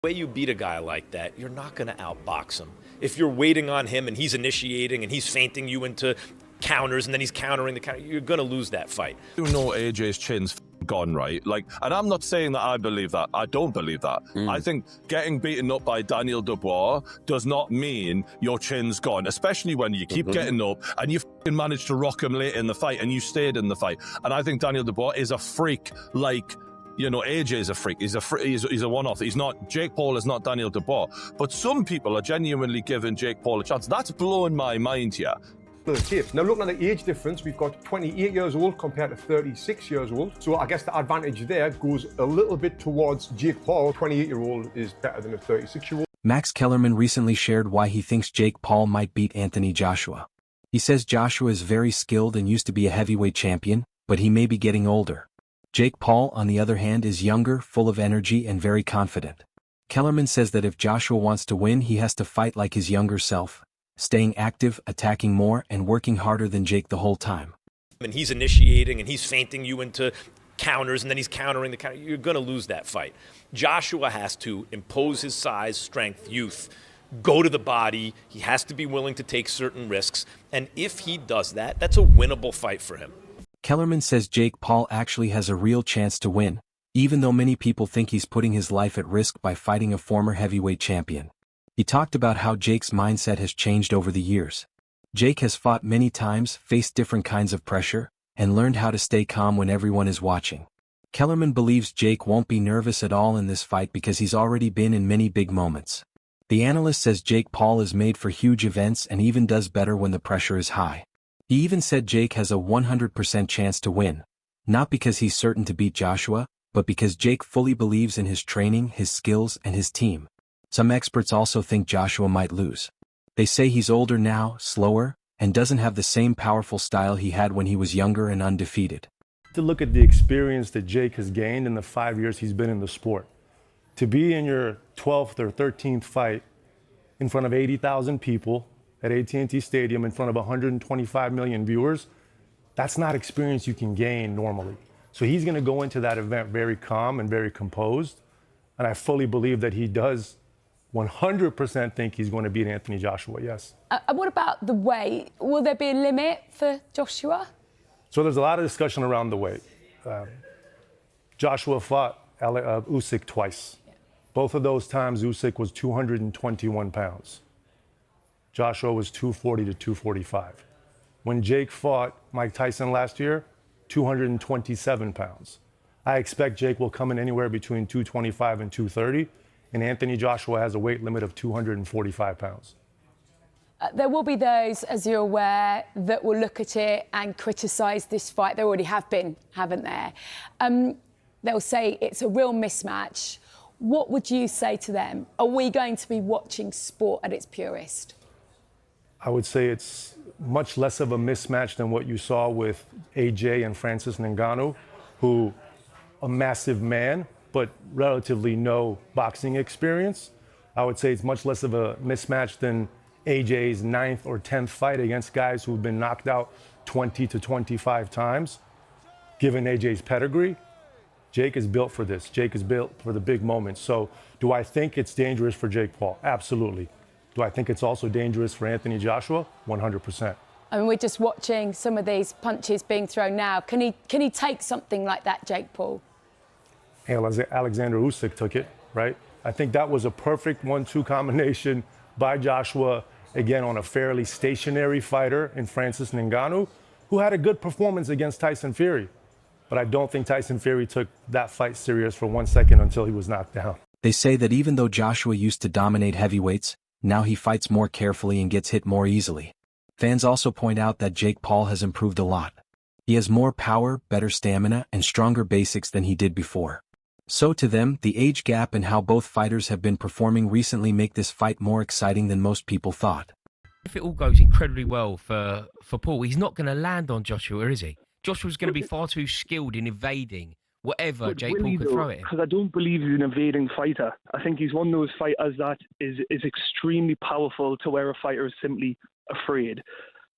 The way you beat a guy like that, you're not going to outbox him. If you're waiting on him and he's initiating and he's feinting you into counters and then he's countering the counter, you're going to lose that fight. You know AJ's chin's gone, right? Like, and I'm not saying that I believe that. I don't believe that. I think getting beaten up by Daniel Dubois does not mean your chin's gone, especially when you keep getting up and you managed to rock him late in the fight and you stayed in the fight. And I think Daniel Dubois is a freak like... You know, AJ is a freak. He's a one-off. He's not. Jake Paul is not Daniel Dubois. But some people are genuinely giving Jake Paul a chance. That's blowing my mind here. Now, looking at the age difference, we've got 28 years old compared to 36 years old. So I guess the advantage there goes a little bit towards Jake Paul. 28-year-old is better than a 36-year-old. Max Kellerman recently shared why he thinks Jake Paul might beat Anthony Joshua. He says Joshua is very skilled and used to be a heavyweight champion, but he may be getting older. Jake Paul, on the other hand, is younger, full of energy and very confident. Kellerman says that if Joshua wants to win, he has to fight like his younger self, staying active, attacking more, and working harder than Jake the whole time. And he's initiating and he's feinting you into counters and then he's countering the counter, you're going to lose that fight. Joshua has to impose his size, strength, youth, go to the body. He has to be willing to take certain risks. And if he does that, that's a winnable fight for him. Kellerman says Jake Paul actually has a real chance to win, even though many people think he's putting his life at risk by fighting a former heavyweight champion. He talked about how Jake's mindset has changed over the years. Jake has fought many times, faced different kinds of pressure, and learned how to stay calm when everyone is watching. Kellerman believes Jake won't be nervous at all in this fight because he's already been in many big moments. The analyst says Jake Paul is made for huge events and even does better when the pressure is high. He even said Jake has a 100% chance to win, not because he's certain to beat Joshua, but because Jake fully believes in his training, his skills, and his team. Some experts also think Joshua might lose. They say he's older now, slower, and doesn't have the same powerful style he had when he was younger and undefeated. To look at the experience that Jake has gained in the 5 years he's been in the sport. To be in your 12th or 13th fight in front of 80,000 people, at AT&T Stadium in front of 125 million viewers, that's not experience you can gain normally. So he's going to go into that event very calm and very composed. And I fully believe that he does 100% think he's going to beat Anthony Joshua, yes. What about the weight? Will there be a limit for Joshua? So there's a lot of discussion around the weight. Joshua fought Usyk twice. Both of those times, Usyk was 221 pounds. Joshua was 240 to 245. When Jake fought Mike Tyson last year, 227 pounds. I expect Jake will come in anywhere between 225 and 230, and Anthony Joshua has a weight limit of 245 pounds. There will be those, as you're aware, that will look at it and criticise this fight. There already have been, haven't there? They'll say it's a real mismatch. What would you say to them? Are we going to be watching sport at its purest? I would say it's much less of a mismatch than what you saw with AJ and Francis Ngannou, who a massive man, but relatively no boxing experience. I would say it's much less of a mismatch than AJ's 9th or 10th fight against guys who've been knocked out 20 to 25 times. Given AJ's pedigree, Jake is built for this. Jake is built for the big moments. So do I think it's dangerous for Jake Paul? Absolutely. Do I think it's also dangerous for Anthony Joshua? 100%. I mean, we're just watching some of these punches being thrown now. Can he take something like that, Jake Paul? Alexander Usyk took it, right? I think that was a perfect 1-2 combination by Joshua, again, on a fairly stationary fighter in Francis Ngannou, who had a good performance against Tyson Fury. But I don't think Tyson Fury took that fight serious for 1 second until he was knocked down. They say that even though Joshua used to dominate heavyweights, now he fights more carefully and gets hit more easily. Fans also point out that Jake Paul has improved a lot. He has more power, better stamina, and stronger basics than he did before. So to them, the age gap and how both fighters have been performing recently make this fight more exciting than most people thought. If it all goes incredibly well for Paul, he's not going to land on Joshua, is he? Joshua's going to be far too skilled in evading whatever Jake Paul could throw at him. Because I don't believe he's an evading fighter. I think he's one of those fighters that is extremely powerful to where a fighter is simply afraid.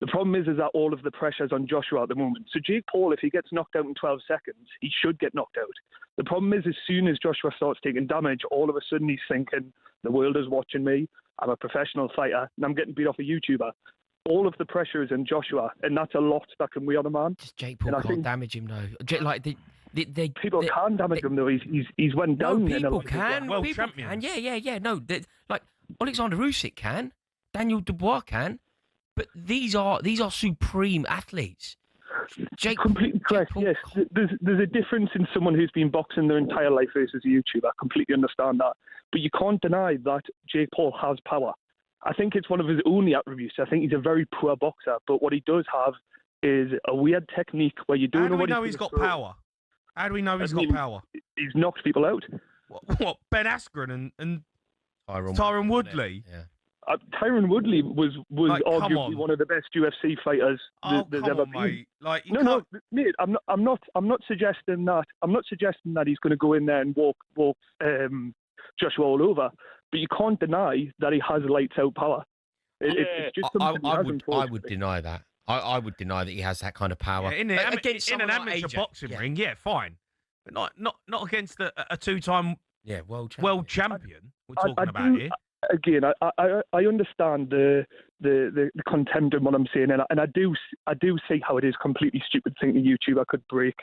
The problem is that all of the pressure's on Joshua at the moment. So Jake Paul, if he gets knocked out in 12 seconds, he should get knocked out. The problem is as soon as Joshua starts taking damage, all of a sudden he's thinking, the world is watching me, I'm a professional fighter, and I'm getting beat off a YouTuber. All of the pressure is in Joshua, and that's a lot that can weigh on a man. Just Jake Paul can't damage him, though. Like, people can damage him, though. He's went down. No, in a people lot of can. World People champions. can. Yeah. No, like, Alexander Usyk can. Daniel Dubois can. But these are supreme athletes. Jake, completely correct. Paul, Yes, there's a difference in someone who's been boxing their entire life versus a YouTuber. I completely understand that, but you can't deny that Jake Paul has power. I think it's one of his only attributes. I think he's a very poor boxer, but what he does have is a weird technique where you don't How do know we what know he's got power? How do we know he's got power? He's knocked people out. What Ben Askren and Tyron Woodley? Yeah. Tyron Woodley was Like, come arguably on. one of the best UFC fighters there's ever been. Mate. Like, you No, can't... mate. I'm not suggesting that. I'm not suggesting that he's going to go in there and walk Joshua all over. But you can't deny that he has lights out power. It's just something I would deny that. I would deny that he has that kind of power. Yeah, in an amateur boxing ring, yeah, fine, but not against a two-time world champion. We're talking about here. Again, I understand the contempt in what I'm saying, and I do see how it is completely stupid thinking YouTuber could break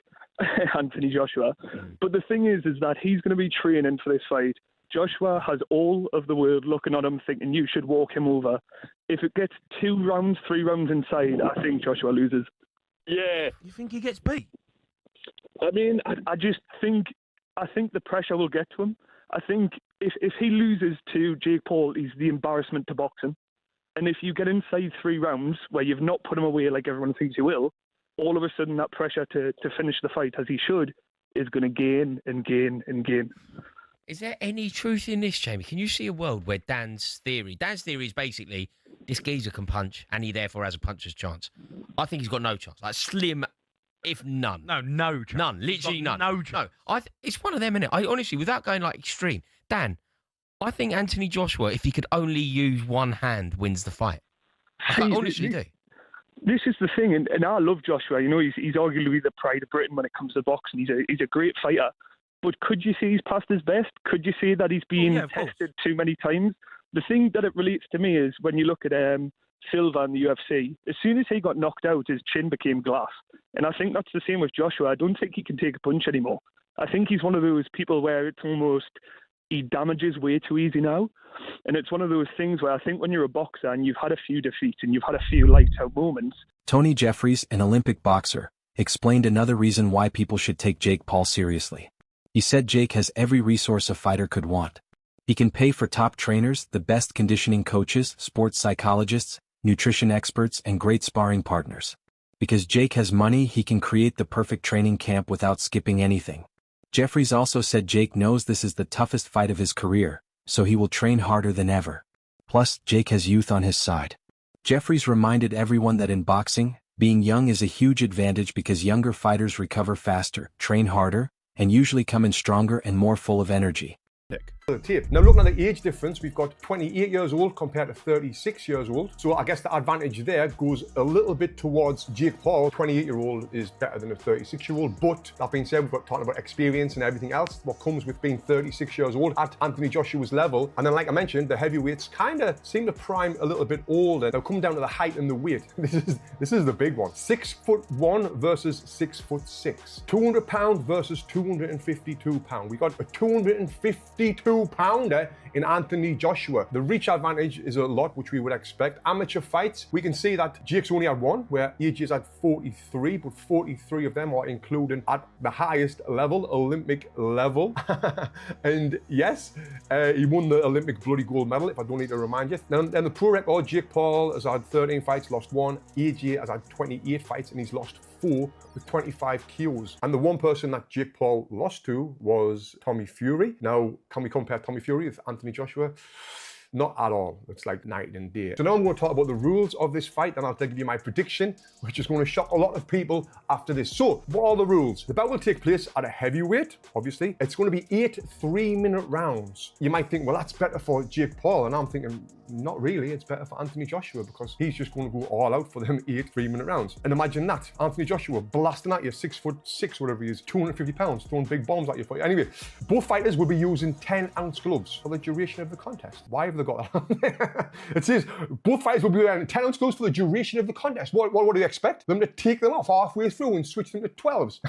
Anthony Joshua. But the thing is that he's going to be training for this fight. Joshua has all of the world looking at him thinking you should walk him over. If it gets 2 rounds, 3 rounds inside, I think Joshua loses. Yeah. You think he gets beat? I mean, I think the pressure will get to him. I think if he loses to Jake Paul, he's the embarrassment to boxing. And if you get inside 3 rounds where you've not put him away like everyone thinks you will, all of a sudden that pressure to finish the fight as he should is going to gain and gain and gain. Is there any truth in this, Jamie? Can you see a world where Dan's theory is basically this geezer can punch and he therefore has a puncher's chance? I think he's got no chance. Like slim, if none. No chance. None. Literally none. No chance. No. It's one of them, innit? I honestly, without going like extreme, Dan, I think Anthony Joshua, if he could only use one hand, wins the fight. I honestly do. This is the thing, and I love Joshua. You know, he's arguably the pride of Britain when it comes to boxing. He's a great fighter. But could you say he's past his best? Could you say that he's been tested too many times? The thing that it relates to me is when you look at Silva in the UFC, as soon as he got knocked out, his chin became glass. And I think that's the same with Joshua. I don't think he can take a punch anymore. I think he's one of those people where it's almost he damages way too easy now. And it's one of those things where I think when you're a boxer and you've had a few defeats and you've had a few lights out moments. Tony Jeffries, an Olympic boxer, explained another reason why people should take Jake Paul seriously. He said Jake has every resource a fighter could want. He can pay for top trainers, the best conditioning coaches, sports psychologists, nutrition experts, and great sparring partners. Because Jake has money, he can create the perfect training camp without skipping anything. Jeffries also said Jake knows this is the toughest fight of his career, so he will train harder than ever. Plus, Jake has youth on his side. Jeffries reminded everyone that in boxing, being young is a huge advantage because younger fighters recover faster, train harder, and usually come in stronger and more full of energy. Now looking at the age difference, we've got 28 years old compared to 36 years old. So I guess the advantage there goes a little bit towards Jake Paul. 28-year-old is better than a 36-year-old. But that being said, we've got talking about experience and everything else. What comes with being 36 years old at Anthony Joshua's level. And then like I mentioned, the heavyweights kind of seem to prime a little bit older. Now come down to the height and the weight. This is the big one. 6'1" versus 6'6". 200 pounds versus 252 pounds. We got a 252-pounder in Anthony Joshua. The reach advantage is a lot, which we would expect. Amateur fights, we can see that Jake's only had one, where AJ's had 43, but 43 of them are including at the highest level, Olympic level. And yes, he won the Olympic bloody gold medal, if I don't need to remind you. Then the pro record, Jake Paul has had 13 fights, lost 1. AJ has had 28 fights and he's lost 4 with 25 KOs. And the one person that Jake Paul lost to was Tommy Fury. Now, can we compare Tommy Fury with Anthony Joshua? Not at all. It's like night and day. So now I'm going to talk about the rules of this fight, and I'll give you my prediction, which is going to shock a lot of people after this. So, what are the rules? The bout will take place at a heavyweight, obviously. It's going to be 8 3-minute rounds. You might think, well, that's better for Jake Paul, and I'm thinking, not really. It's better for Anthony Joshua because he's just going to go all out for them 8 3-minute rounds. And imagine that, Anthony Joshua blasting at you, 6'6", whatever he is, 250 pounds, throwing big bombs at you. Anyway, both fighters will be using 10-ounce gloves for the duration of the contest. Why have they got that? It says both fighters will be wearing 10-ounce gloves for the duration of the contest. What do you expect? Them to take them off halfway through and switch them to 12s?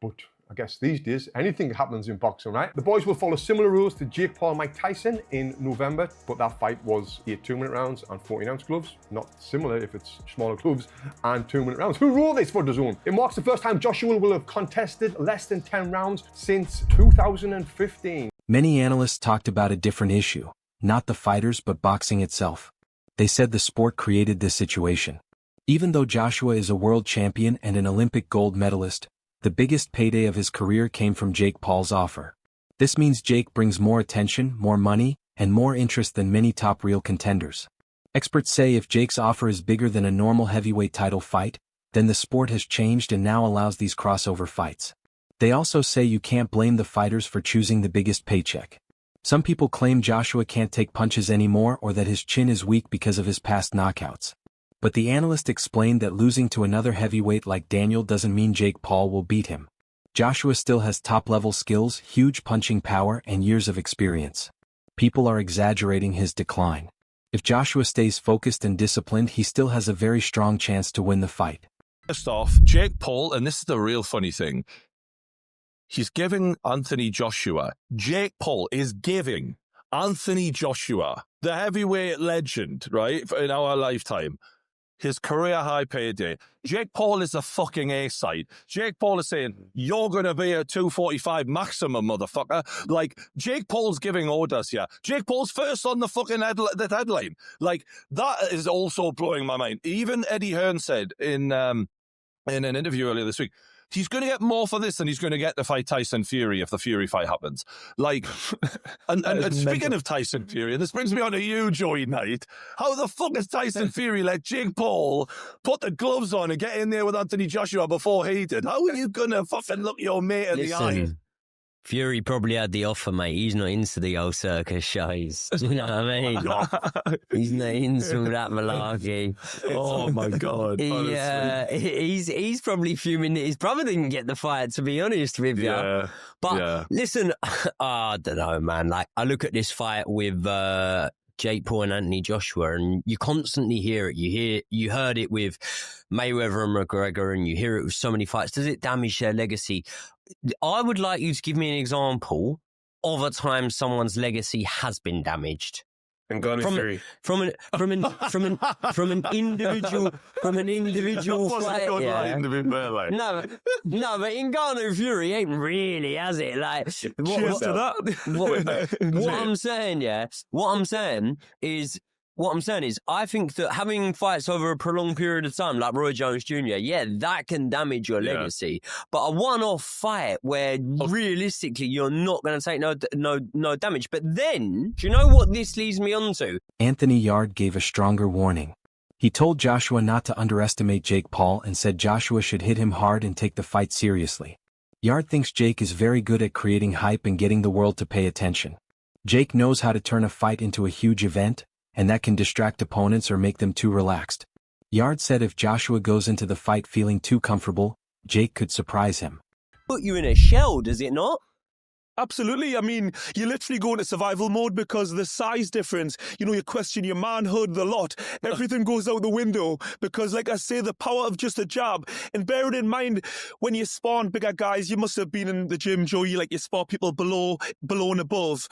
But I guess these days, anything happens in boxing, right? The boys will follow similar rules to Jake Paul and Mike Tyson in November, but that fight was 8 2-minute rounds and 14-ounce gloves. Not similar if it's smaller gloves and 2-minute rounds. Who wrote this for DAZN? It marks the first time Joshua will have contested less than 10 rounds since 2015. Many analysts talked about a different issue, not the fighters but boxing itself. They said the sport created this situation. Even though Joshua is a world champion and an Olympic gold medalist, the biggest payday of his career came from Jake Paul's offer. This means Jake brings more attention, more money, and more interest than many top real contenders. Experts say if Jake's offer is bigger than a normal heavyweight title fight, then the sport has changed and now allows these crossover fights. They also say you can't blame the fighters for choosing the biggest paycheck. Some people claim Joshua can't take punches anymore or that his chin is weak because of his past knockouts. But the analyst explained that losing to another heavyweight like Daniel doesn't mean Jake Paul will beat him. Joshua still has top-level skills, huge punching power, and years of experience. People are exaggerating his decline. If Joshua stays focused and disciplined, he still has a very strong chance to win the fight. First off, Jake Paul, and this is the real funny thing, he's giving Anthony Joshua, Jake Paul is giving Anthony Joshua, the heavyweight legend, right, in our lifetime, his career high payday. Jake Paul is a fucking A-side. Jake Paul is saying, you're going to be a 245 maximum, motherfucker. Like, Jake Paul's giving orders here. Jake Paul's first on the fucking headline. Like, that is also blowing my mind. Even Eddie Hearn said in an interview earlier this week, he's going to get more for this than he's going to get to fight Tyson Fury if the Fury fight happens. Like, and speaking of Tyson Fury, and this brings me on to you, Joey Knight. How the fuck has Tyson Fury let Jake Paul put the gloves on and get in there with Anthony Joshua before he did? How are you going to fucking look your mate in the eye? Fury probably had the offer, mate. He's not into the old circus shows. You know what I mean? He's not into that malarkey. Oh my God. He's probably fuming that his brother didn't get the fight, to be honest with you. Yeah. But listen, I don't know, man. Like, I look at this fight with Jake Paul and Anthony Joshua, and you constantly hear it. You heard it with Mayweather and McGregor, and you hear it with so many fights. Does it damage their legacy? I would like you to give me an example of a time someone's legacy has been damaged. And Ghana Fury. From an individual fight. Yeah. No, but in Ghana Fury ain't really, has it? Like, what I'm saying is, I think that having fights over a prolonged period of time, like Roy Jones Jr., that can damage your legacy. But a one-off fight where realistically you're not going to take no damage. But then, do you know what this leads me on to? Anthony Yarde gave a stronger warning. He told Joshua not to underestimate Jake Paul and said Joshua should hit him hard and take the fight seriously. Yarde thinks Jake is very good at creating hype and getting the world to pay attention. Jake knows how to turn a fight into a huge event, and that can distract opponents or make them too relaxed. Yarde said if Joshua goes into the fight feeling too comfortable, Jake could surprise him. Put you in a shell, does it not? Absolutely. I mean, you literally go into survival mode because of the size difference. You know, you question your manhood, the lot. Everything goes out the window because, like I say, the power of just a jab. And bear it in mind, when you spawn bigger guys, you must have been in the gym, Joe, you spar people below and above.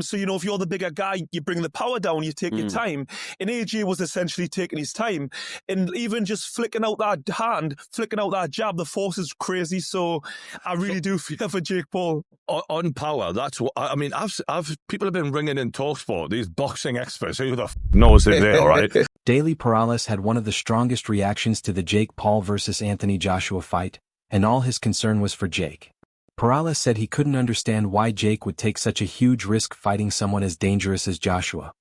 So, you know, if you're the bigger guy, you bring the power down, you take your time. And AJ was essentially taking his time. And even just flicking out that hand, flicking out that jab, the force is crazy. So I really do fear for Jake Paul. On power, that's what I mean. I've people have been ringing in TalkSport, these boxing experts. Who the knows it there, right? Daily Perales had one of the strongest reactions to the Jake Paul versus Anthony Joshua fight, and all his concern was for Jake. Perales said he couldn't understand why Jake would take such a huge risk fighting someone as dangerous as Joshua.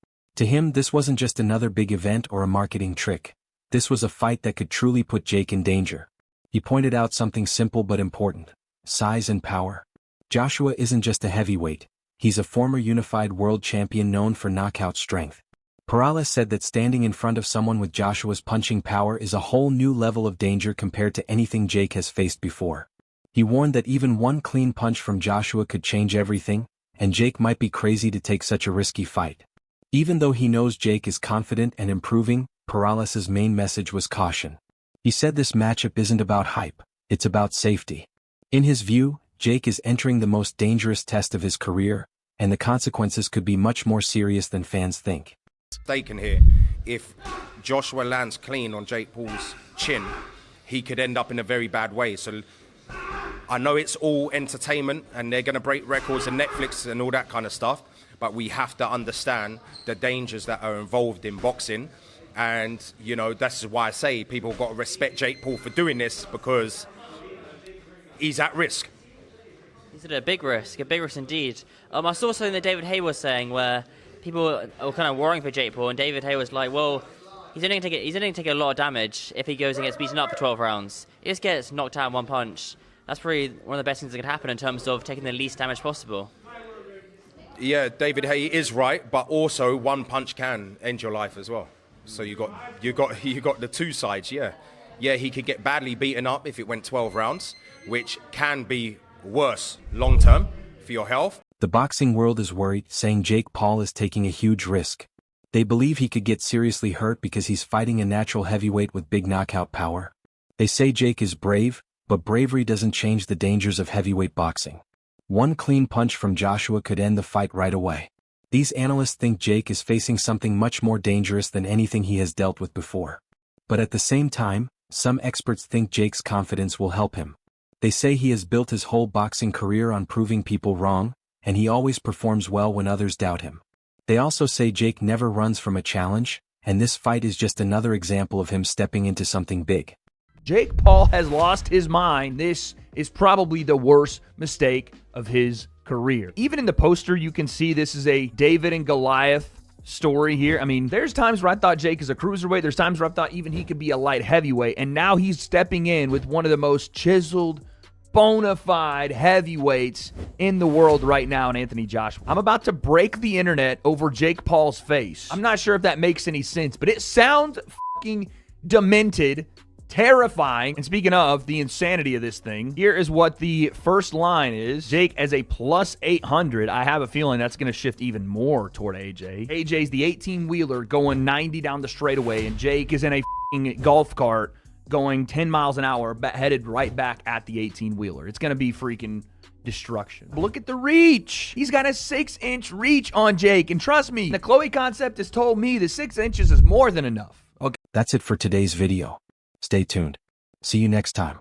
To him, this wasn't just another big event or a marketing trick. This was a fight that could truly put Jake in danger. He pointed out something simple but important: size and power. Joshua isn't just a heavyweight. He's a former unified world champion known for knockout strength. Perales said that standing in front of someone with Joshua's punching power is a whole new level of danger compared to anything Jake has faced before. He warned that even one clean punch from Joshua could change everything, and Jake might be crazy to take such a risky fight. Even though he knows Jake is confident and improving, Perales's main message was caution. He said this matchup isn't about hype, it's about safety. In his view, Jake is entering the most dangerous test of his career, and the consequences could be much more serious than fans think. Mistaken here. If Joshua lands clean on Jake Paul's chin, he could end up in a very bad way. So I know it's all entertainment and they're going to break records and Netflix and all that kind of stuff, but we have to understand the dangers that are involved in boxing. And, you know, that's why I say people got to respect Jake Paul for doing this, because he's at risk. He's at a big risk indeed. I saw something that David Hay was saying where people were kind of worrying for Jake Paul, and David Hay was like, well, he's only going to take a lot of damage if he goes and gets beaten up for 12 rounds. He just gets knocked out in one punch. That's probably one of the best things that could happen in terms of taking the least damage possible. Yeah, David Hay is right, but also one punch can end your life as well. So you got the two sides. Yeah, he could get badly beaten up if it went 12 rounds, which can be worse long term for your health. The boxing world is worried, saying Jake Paul is taking a huge risk. They believe he could get seriously hurt because he's fighting a natural heavyweight with big knockout power. They say Jake is brave, but bravery doesn't change the dangers of heavyweight boxing. One clean punch from Joshua could end the fight right away. These analysts think Jake is facing something much more dangerous than anything he has dealt with before. But at the same time, some experts think Jake's confidence will help him. They say he has built his whole boxing career on proving people wrong, and he always performs well when others doubt him. They also say Jake never runs from a challenge, and this fight is just another example of him stepping into something big. Jake Paul has lost his mind. This is probably the worst mistake of his career. Even in the poster, you can see this is a David and Goliath story here. I mean, there's times where I thought Jake is a cruiserweight. There's times where I thought even he could be a light heavyweight. And now he's stepping in with one of the most chiseled, bona fide heavyweights in the world right now in Anthony Joshua. I'm about to break the internet over Jake Paul's face. I'm not sure if that makes any sense, but it sounds fucking demented, terrifying. And speaking of the insanity of this thing, here is what the first line is. Jake as a plus 800. I have a feeling that's going to shift even more toward AJ. AJ's the 18-wheeler going 90 down the straightaway, and Jake is in a golf cart going 10 miles an hour, headed right back at the 18-wheeler. It's going to be freaking destruction. Look at the reach. He's got a 6-inch reach on Jake, and trust me, the Chloe concept has told me the 6 inches is more than enough. Okay. That's it for today's video. Stay tuned. See you next time.